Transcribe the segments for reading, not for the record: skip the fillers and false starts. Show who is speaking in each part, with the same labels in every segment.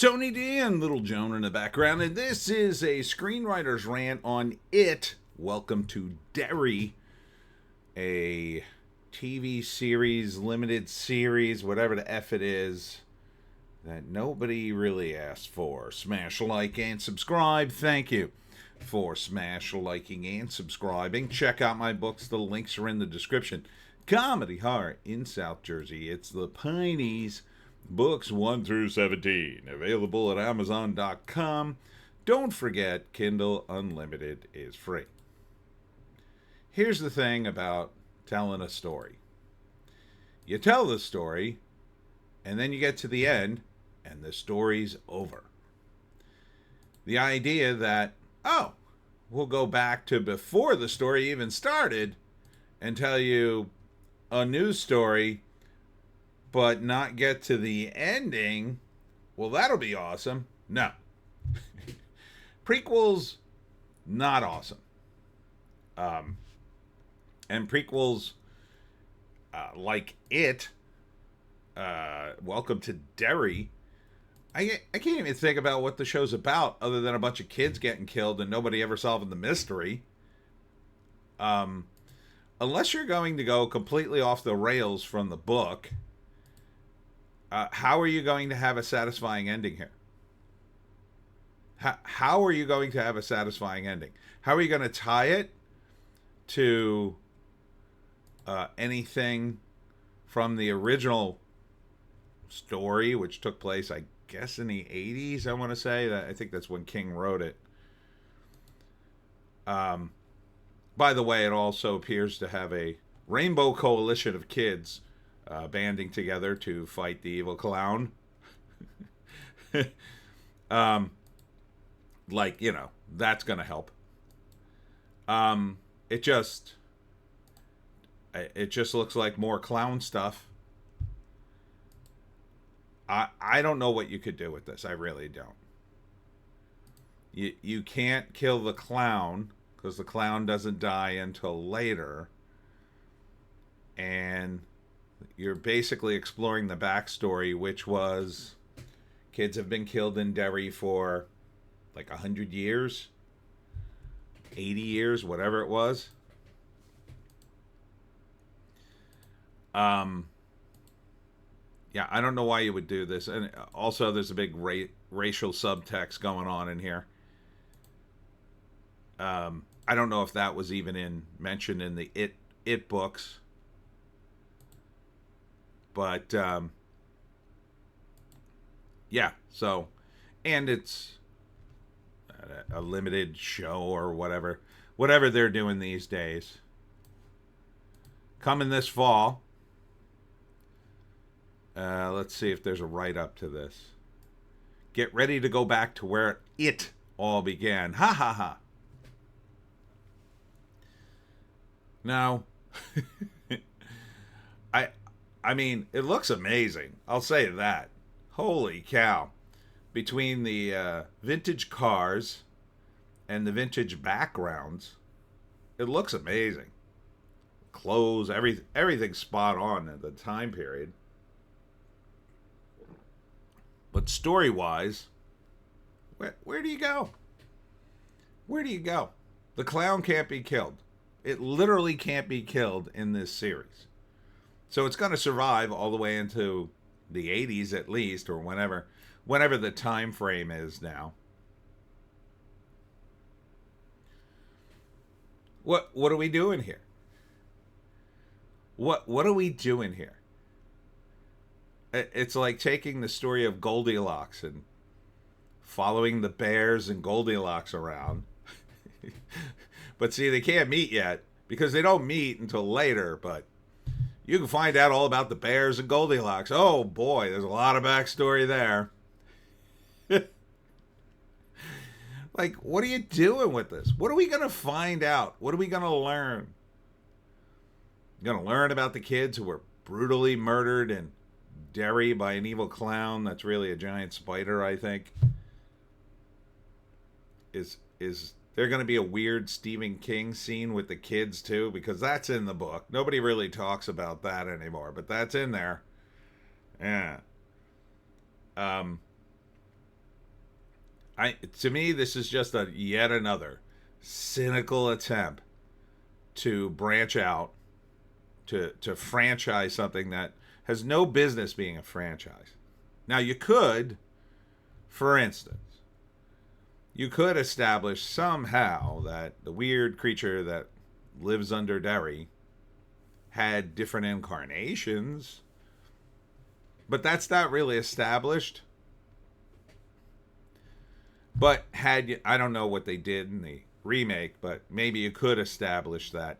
Speaker 1: Tony D and Little Joan in the background, and this is a Screenwriter's Rant on It. Welcome to Derry, a TV series, limited series, whatever the F it is, that nobody really asked for. Smash like and subscribe. Thank you for liking and subscribing. Check out my books. The links are in the description. Comedy horror in South Jersey. It's the Pineys. Books 1 through 17, available at Amazon.com. Don't forget, Kindle Unlimited is free. Here's the thing about telling a story. You tell the story, and then you get to the end, and the story's over. The idea that, we'll go back to before the story even started and tell you a new story, but not get to the ending, well, that'll be awesome. No. Prequels, not awesome. And prequels, like It, Welcome to Derry, I can't even think about what the show's about other than a bunch of kids getting killed and nobody ever solving the mystery. Unless you're going to go completely off the rails from the book, how are you going to have a satisfying ending here? How are you going to have a satisfying ending? How are you going to tie it to anything from the original story, which took place, I guess, in the 80s, I want to say. I think that's when King wrote it. By the way, it also appears to have a rainbow coalition of kids banding together to fight the evil clown. That's going to help. It just looks like more clown stuff. I don't know what you could do with this. I really don't. You can't kill the clown because the clown doesn't die until later. And you're basically exploring the backstory, which was kids have been killed in Derry for like 100 years, 80 years, whatever it was. Yeah, I don't know why you would do this. And also there's a big racial subtext going on in here. I don't know if that was even mentioned in the It books. But, yeah, so, and it's a limited show or whatever they're doing these days. Coming this fall. Let's see if there's a write-up to this. Get ready to go back to where it all began. Ha ha ha. Now, I mean, it looks amazing. I'll say that. Holy cow. Between the vintage cars and the vintage backgrounds, it looks amazing. Clothes, everything's spot on at the time period. But story-wise, where do you go? Where do you go? The clown can't be killed. It literally can't be killed in this series. So it's going to survive all the way into the 80s at least, or whenever the time frame is now. What are we doing here? What are we doing here? It's like taking the story of Goldilocks and following the bears and Goldilocks around. But see, they can't meet yet because they don't meet until later, but you can find out all about the bears and Goldilocks. Oh boy, there's a lot of backstory there. Like, what are you doing with this? What are we going to find out? What are we going to learn? Going to learn about the kids who were brutally murdered in Derry by an evil clown that's really a giant spider, I think. Is there going to be a weird Stephen King scene with the kids too? Because that's in the book. Nobody really talks about that anymore, but that's in there. Yeah. To me, this is just a yet another cynical attempt to branch out, to franchise something that has no business being a franchise. Now, you could, for instance, you could establish somehow that the weird creature that lives under Derry had different incarnations, but that's not really established. But had you, I don't know what they did in the remake, but maybe you could establish that,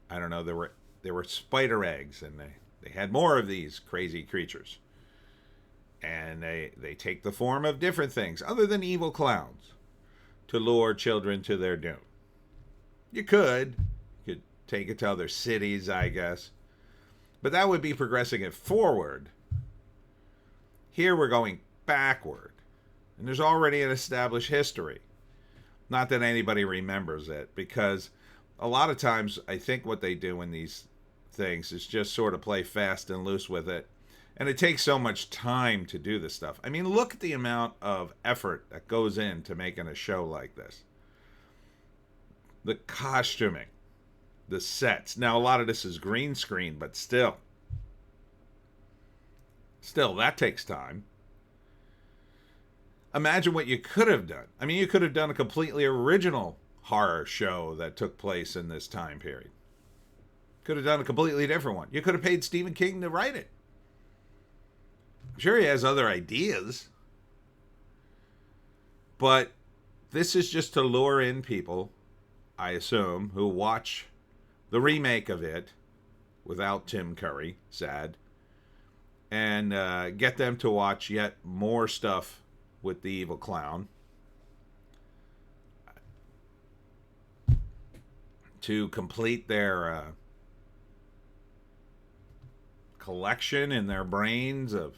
Speaker 1: I don't know, there were spider eggs, and they had more of these crazy creatures, and they take the form of different things other than evil clowns to lure children to their doom. You could take it to other cities, I guess, but that would be progressing it forward. Here we're going backward, and there's already an established history. Not that anybody remembers it, because a lot of times I think what they do in these things is just sort of play fast and loose with it. And it takes so much time to do this stuff. I mean, look at the amount of effort that goes into making a show like this. The costuming, the sets. Now, a lot of this is green screen, but still, that takes time. Imagine what you could have done. I mean, you could have done a completely original horror show that took place in this time period. Could have done a completely different one. You could have paid Stephen King to write it. I'm sure he has other ideas. But this is just to lure in people, I assume, who watch the remake of it without Tim Curry, sad, and get them to watch yet more stuff with the evil clown, to complete their collection in their brains of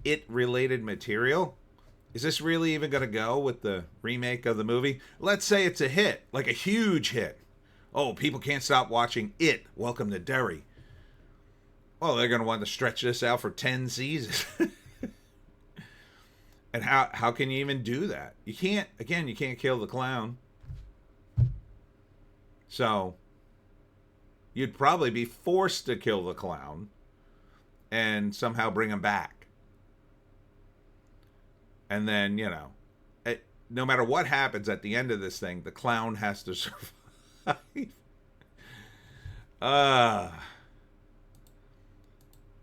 Speaker 1: it-related material. Is this really even going to go with the remake of the movie? Let's say it's a hit, like a huge hit. Oh, people can't stop watching It, Welcome to Derry. Well, they're going to want to stretch this out for 10 seasons. And how can you even do that? You can't kill the clown. So, you'd probably be forced to kill the clown and somehow bring him back. And then, no matter what happens at the end of this thing, the clown has to survive.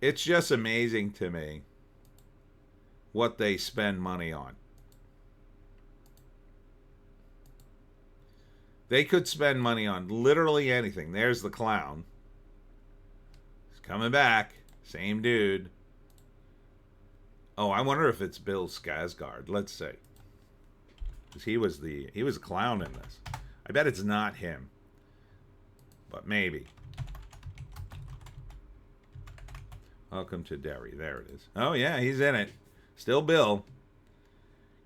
Speaker 1: It's just amazing to me what they spend money on. They could spend money on literally anything. There's the clown. He's coming back. Same dude. Oh, I wonder if it's Bill Skarsgård. Let's see. Because he was a clown in this. I bet it's not him. But maybe. Welcome to Derry. There it is. Oh, yeah, he's in it. Still Bill.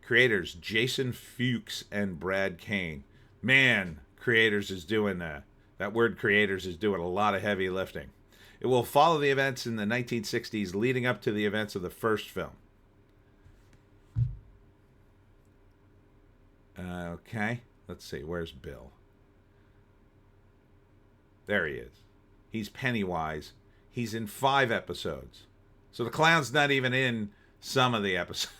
Speaker 1: Creators Jason Fuchs and Brad Kane. Man, creators is doing that word creators is doing a lot of heavy lifting. It will follow the events in the 1960s leading up to the events of the first film. Okay, let's see. Where's Bill? There he is. He's Pennywise. He's in 5 episodes. So the clown's not even in some of the episodes.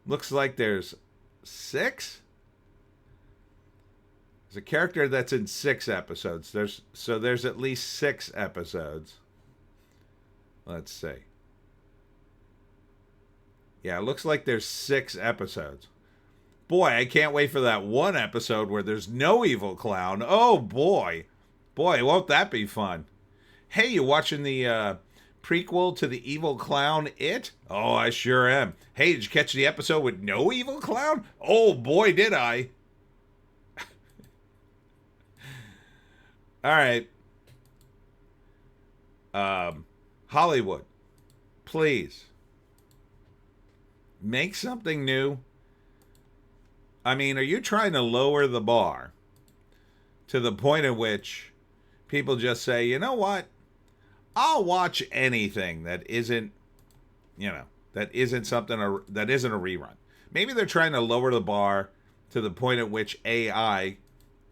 Speaker 1: Looks like there's 6? There's a character that's in 6 episodes. There's at least 6 episodes. Let's see. Yeah, it looks like there's 6 episodes. Boy, I can't wait for that one episode where there's no evil clown. Oh, boy. Boy, won't that be fun. Hey, you watching the prequel to the evil clown, It? Oh, I sure am. Hey, did you catch the episode with no evil clown? Oh, boy, did I. All right. Hollywood, please. Make something new. I mean, are you trying to lower the bar to the point at which people just say, you know what? I'll watch anything that isn't, that isn't that isn't a rerun. Maybe they're trying to lower the bar to the point at which AI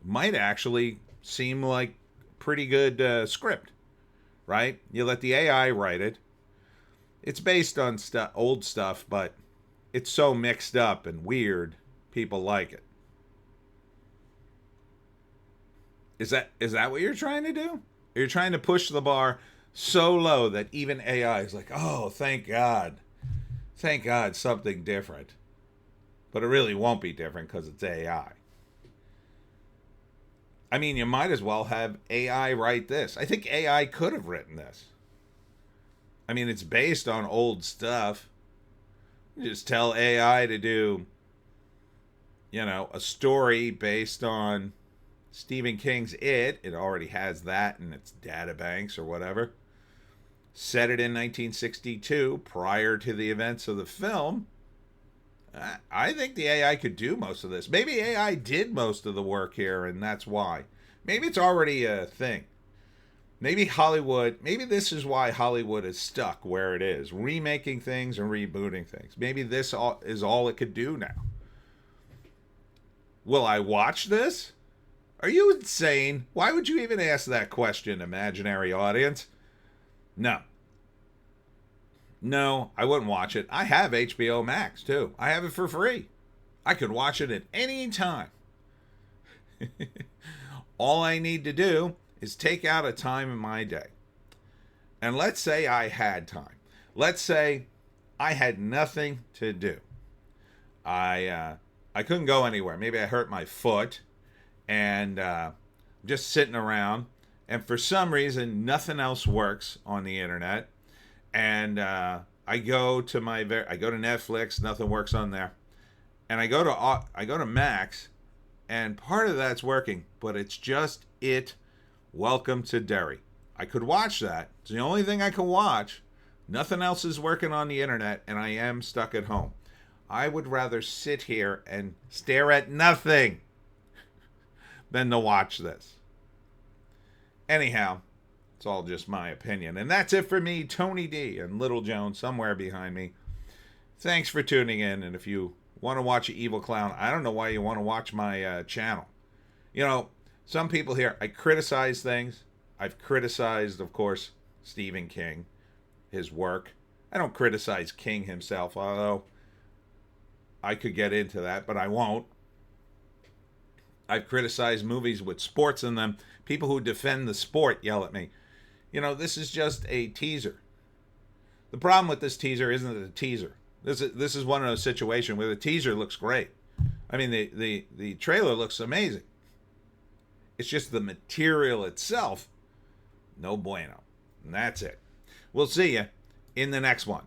Speaker 1: might actually seem like pretty good script, right? You let the AI write it. It's based on old stuff, but it's so mixed up and weird, people like it. Is that what you're trying to do? You're trying to push the bar so low that even AI is like, oh, thank God. Thank God something different. But it really won't be different because it's AI. I mean, you might as well have AI write this. I think AI could have written this. I mean, it's based on old stuff. You just tell AI to do, a story based on Stephen King's It. It already has that in its databanks or whatever. Set it in 1962, prior to the events of the film. I think the AI could do most of this. Maybe AI did most of the work here, and that's why. Maybe it's already a thing. Maybe this is why Hollywood is stuck where it is, remaking things and rebooting things. Maybe this is all it could do now. Will I watch this? Are you insane? Why would you even ask that question, imaginary audience? No. No, I wouldn't watch it. I have HBO Max, too. I have it for free. I could watch it at any time. All I need to do is take out a time in my day. And let's say I had time. Let's say I had nothing to do. I couldn't go anywhere. Maybe I hurt my foot and just sitting around. And for some reason, nothing else works on the internet. And I go to Netflix, nothing works on there, and I go to Max, and part of that's working, but it's just Welcome to Derry. I could watch that. It's the only thing I can watch. Nothing else is working on the internet, and I am stuck at home. I would rather sit here and stare at nothing than to watch this. Anyhow. It's all just my opinion. And that's it for me, Tony D, and Little Joan somewhere behind me. Thanks for tuning in. And if you want to watch an evil clown, I don't know why you want to watch my channel. Some people here, I criticize things. I've criticized, of course, Stephen King, his work. I don't criticize King himself, although I could get into that, but I won't. I've criticized movies with sports in them. People who defend the sport yell at me. This is just a teaser. The problem with this teaser isn't the teaser. This is one of those situations where the teaser looks great. I mean, the trailer looks amazing. It's just the material itself, no bueno. And that's it. We'll see you in the next one.